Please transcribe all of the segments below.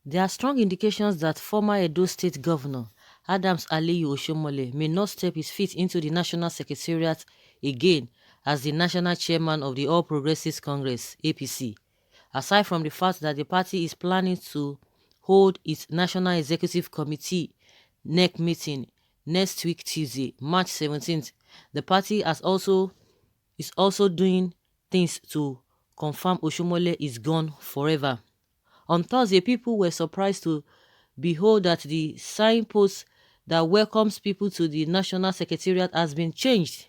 There are strong indications that former Edo State Governor Adams Aliyu Oshomole may not step his feet into the National Secretariat again as the national chairman of the All Progressives Congress (APC), aside from the fact that the party is planning to hold its National Executive Committee NEC meeting next week Tuesday, March 17th. The party is also doing things to confirm Oshomole is gone forever. On Thursday, people were surprised to behold that the signpost that welcomes people to the National Secretariat has been changed.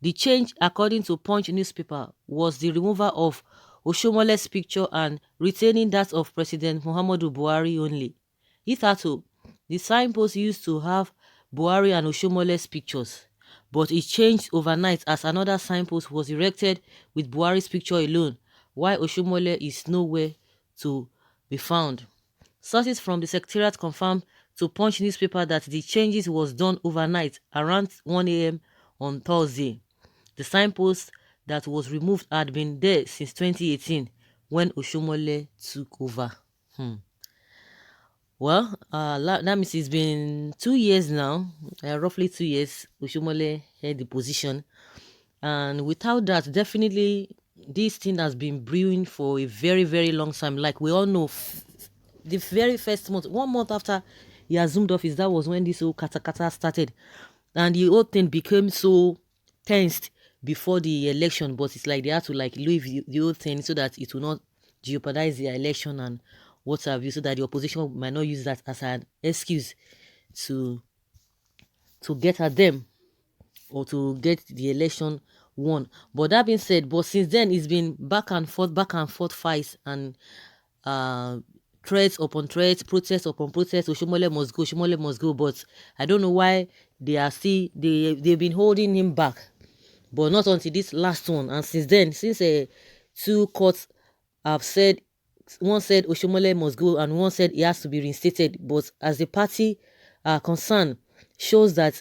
The change, according to Punch newspaper, was the removal of Oshomole's picture and retaining that of President Muhammadu Buhari only. Hitherto, the signpost used to have Buhari and Oshomole's pictures, but it changed overnight as another signpost was erected with Buhari's picture alone, while Oshomole is nowhere to be found. Sources from the Secretariat confirmed to Punch newspaper that the changes was done overnight around 1 a.m. on Thursday. The signpost that was removed had been there since 2018 when Oshomole took over. Well, that means it's been 2 years now, roughly 2 years, Oshomole held the position. And without that, definitely this thing has been brewing for a very, very long time. Like we all know, the very first month, 1 month after he assumed office, that was when this whole kata started. And the whole thing became so tensed before the election, but it's like they had to like leave the whole thing so that it will not jeopardize the election and what have you, so that the opposition might not use that as an excuse to get at them or to get the election won. But that being said, but since then it's been back and forth fights and threats upon threats, protest upon protest. Oshomole must go, Oshomole must go. But I don't know why they've been holding him back, but not until this last one. And since then, since two courts have said, one said Oshomole must go and one said he has to be reinstated, but as the party are concerned, shows that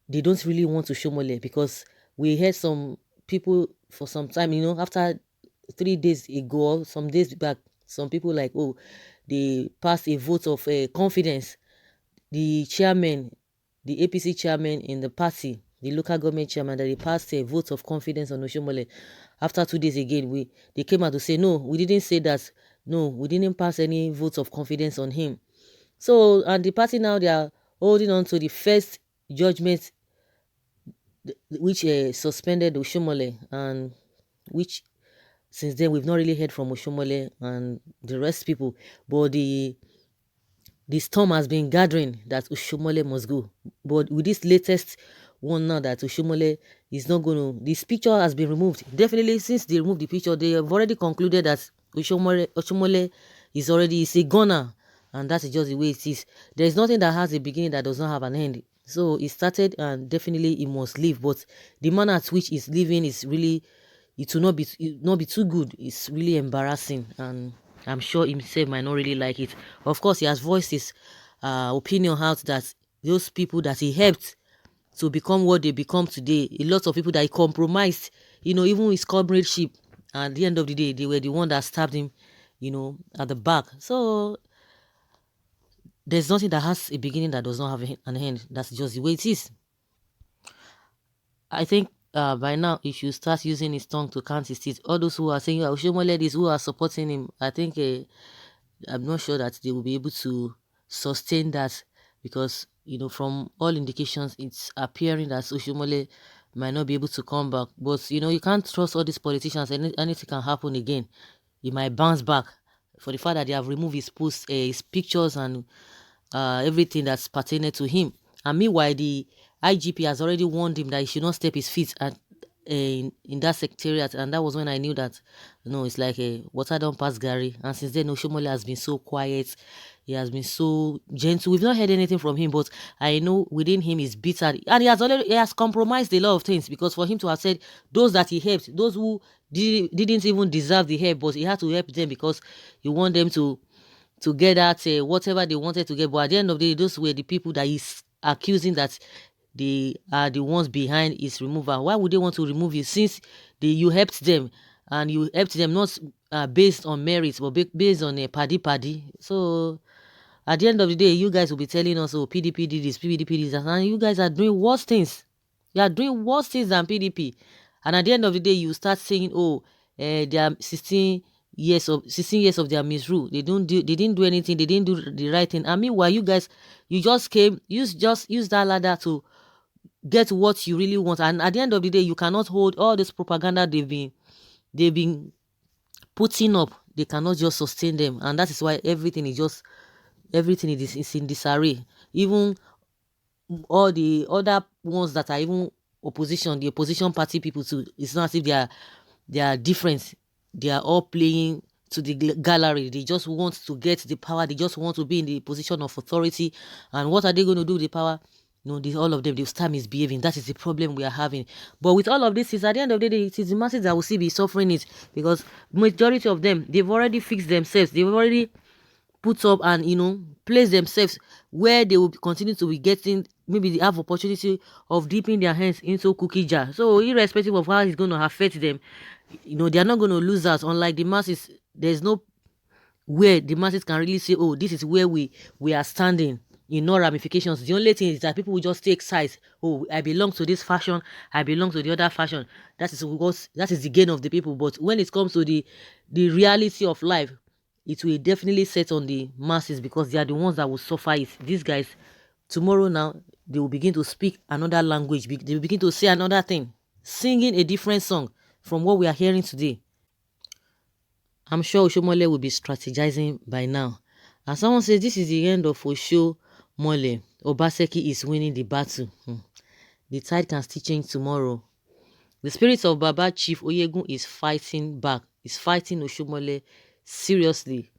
they don't really want Oshomole, because we heard some people for some time, after 3 days ago, some days back, some people like, oh, they passed a vote of confidence. The chairman, the APC chairman in the party, the local government chairman, that they passed a vote of confidence on Oshomole. After 2 days again, they came out to say, no, we didn't say that. No, we didn't pass any vote of confidence on him. So, and the party now, they are holding on to the first judgment which suspended Oshomole, and which since then we've not really heard from Oshomole and the rest people. But the storm has been gathering that Oshomole must go. But with this latest one now that Oshomole is not going to, this picture has been removed. Definitely, since they removed the picture, they have already concluded that Oshomole is a goner, and that's just the way it is. There is nothing that has a beginning that does not have an end. So it started, and definitely it must leave. But the manner at which it's leaving is really, it will not be too good. It's really embarrassing, and I'm sure himself might not really like it. Of course, he has voiced his opinion out that those people that he helped to become what they become today, a lot of people that he compromised, even his comradeship, at the end of the day, they were the one that stabbed him, at the back. So there's nothing that has a beginning that does not have an end. That's just the way it is. I think by now he should start using his tongue to count his teeth. All those who are saying, Oshomole this, who are supporting him, I think I'm not sure that they will be able to sustain that, because from all indications it's appearing that Oshomole might not be able to come back. But you can't trust all these politicians. Anything can happen again. He might bounce back, for the fact that they have removed his posts, his pictures, and everything that's pertaining to him. And meanwhile, the IGP has already warned him that he should not step his feet in that secretariat. And that was when I knew that, it's like a water don't pass Gary. And since then, Oshomole has been so quiet. He has been so gentle. We've not heard anything from him, but I know within him is bitter. And he has compromised a lot of things, because for him to have said those that he helped, those who didn't even deserve the help, but he had to help them because he want them to get that whatever they wanted to get. But at the end of the day, those were the people that he's accusing that they are the ones behind his removal. Why would they want to remove you, since you helped them? and you helped them not based on merit, but based on a paddy. So at the end of the day, you guys will be telling us, oh, PDP did this, PDP did that, and you guys are doing worse things. You are doing worse things than PDP. And at the end of the day, you start saying, oh, they are 16 years of their misrule. They didn't do anything, they didn't do the right thing. I mean, while you guys, you just came, just use that ladder to get what you really want. And at the end of the day, you cannot hold all this propaganda they've been putting up. They cannot just sustain them, and that is why everything is in disarray. Even all the other ones that are even opposition, the opposition party people too, it's not as if they are different. They are all playing to the gallery. They just want to get the power. They just want to be in the position of authority. And what are they going to do with the power? No, all of them, they'll start misbehaving. That is the problem we are having. But with all of this, is at the end of the day, it is the masses that will still be suffering it, because majority of them, they've already fixed themselves. They've already put up and place themselves where they will continue to be getting, maybe they have opportunity of dipping their hands into cookie jar. So irrespective of how it's going to affect them, they are not going to lose out. Unlike the masses, there's no where the masses can really say, oh, this is where we are standing, no ramifications. The only thing is that people will just take sides. Oh, I belong to this fashion, I belong to the other fashion. That is the gain of the people. But when it comes to the reality of life, it will definitely set on the masses, because they are the ones that will suffer it. These guys, tomorrow now, they will begin to speak another language. They will begin to say another thing, singing a different song from what we are hearing today. I'm sure Oshiomhole will be strategizing by now. And someone says this is the end of Oshiomhole. Obaseki is winning the battle. The tide can still change tomorrow. The spirit of Baba Chief Oyegun is fighting back. Is fighting Oshiomhole seriously.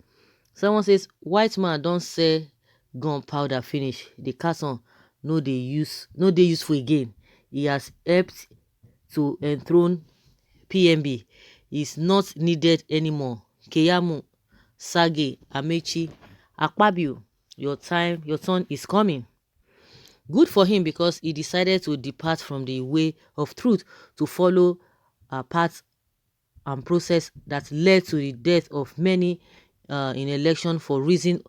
Someone says white man don't sell gunpowder finish. The carton no dey useful again. He has helped to enthrone PMB. Is not needed anymore. Keyamo, Sage, Amechi, Akpabio, your turn is coming. Good for him, because he decided to depart from the way of truth to follow a path and process that led to the death of many in election for reason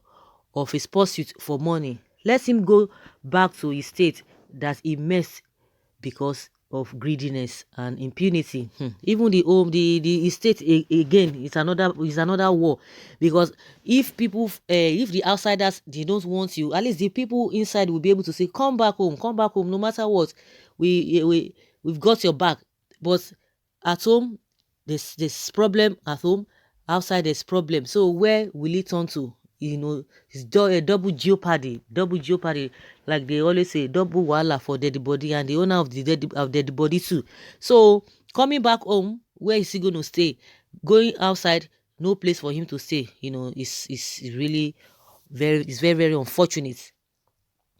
of his pursuit for money. Let him go back to his state that he messed because of greediness and impunity. Even the estate again is another war, because if people if the outsiders, they don't want you, at least the people inside will be able to say, come back home, no matter what, we've got your back. But at home, there's problem at home, outside there's problem. So where will it turn to? It's a double jeopardy, like they always say, double wahala for dead body and the owner of the dead body too. So coming back home, where is he going to stay? Going outside, no place for him to stay. It's really very, very unfortunate.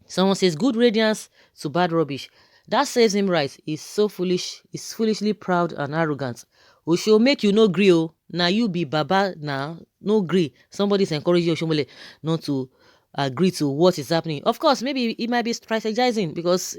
Someone says good radiance to bad rubbish. That says him right. He's so foolish. He's foolishly proud and arrogant. Osho make you no gree. Oh. Now you be baba now. No gree. Somebody's encouraging Oshiomhole not to agree to what is happening. Of course, maybe he might be strategizing, because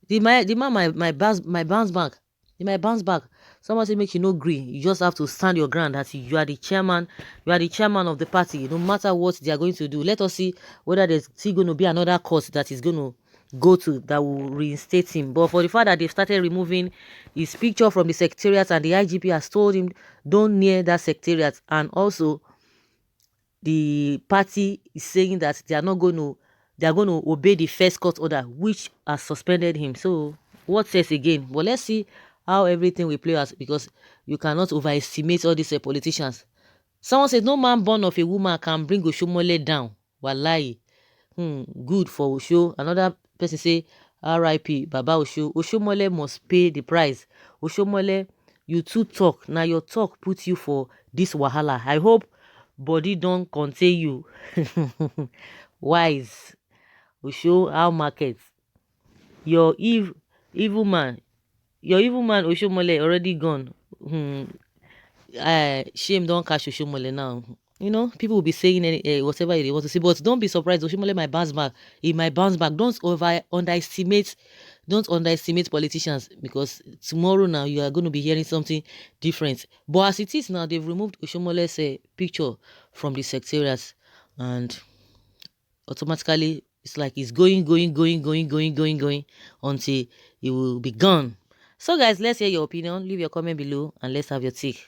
the man might bounce back. He might bounce back. Someone say make you no gree. You just have to stand your ground that you are the chairman. You are the chairman of the party. No matter what they are going to do. Let us see whether there's still going to be another court that is going to go to that will reinstate him. But for the fact that they've started removing his picture from the Secretariat, and the IGP has told him don't near that Secretariat, and also the party is saying that they are going to obey the first court order, which has suspended him. So what says again? But let's see how everything will play out, because you cannot overestimate all these politicians. Someone said no man born of a woman can bring Oshiomhole down. Wallahi. Good for Osho. Another person say R.I.P. Baba Osho. Oshiomhole must pay the price. Oshiomhole, you too talk. Now your talk put you for this wahala. I hope body don't contain you. Wise. Osho, how market? Your evil man Oshiomhole already gone. Shame don't catch Oshiomhole now. People will be saying whatever they want to say, but don't be surprised. Oshimole might bounce back. He might bounce back. Don't underestimate politicians, because tomorrow now you are going to be hearing something different. But as it is now, they've removed Oshimole's picture from the secretariat, and automatically it's like it's going until it will be gone. So guys, let's hear your opinion. Leave your comment below and let's have your take.